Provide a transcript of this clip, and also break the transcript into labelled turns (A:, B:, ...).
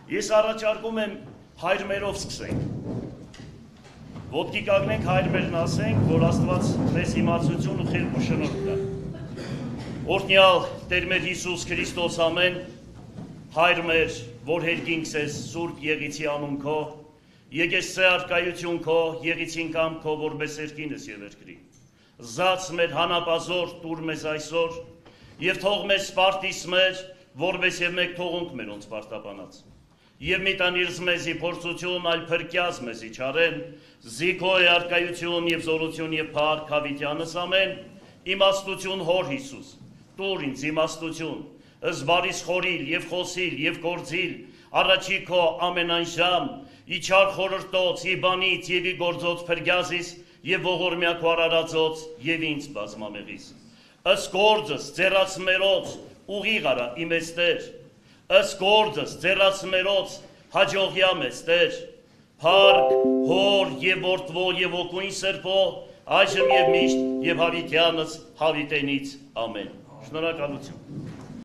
A: Ես առաջարկում եմ հայրմերով սկսենք։ Ոտքի կանգնենք հայրմերն ասենք, որ Աստված մեզ իմացություն ու խելք ու շնորհ տա։ Օրհնյալ Տեր մեր Հիսուս Քրիստոս ամեն, հայր մեր, որ հերկինքս ես Սուրբ Եղիցի անուն քո, եկես սե արկայություն քո, եղիցին կամ քո, որպես երկինս եւ երկրի։ Զաց մեր հանապազոր տուր մեզ այսօր, եւ թող մեզ սպարտիս մեր, որպես եւ մեկ թողունք մեր ոնց պարտապանած։ Եվ մի տանիրս մեզի փորձություն, այլ փրկյազ մեզի չարեն, զիքո է արկայություն եւ զորություն եւ փառք հավիտյանս ամեն, իմաստություն հոր Հիսուս, տուր ինձ իմաստություն, զբարիս խորիլ եւ խոսիլ եւ գործիլ, առաջի քո ամենայն ժամ, իչար խորհրդոց, ի բանից եւ ի գործոց փրկյազիս եւ ողորմյա քո արարածոց եւ ինձ բազմամեղիս։ Ըստ գործս ձեռացմերոց ուղիղ արա իմես Տեր, ըստ գործս ձեռացմերոց հաջողյա մեզ Տեր, փառք հոր եւ որդվո եւ օգուին սրբո, այժմ եւ միշտ եւ հավիտյանս հավիտենից ամեն։ Շնորհակալություն։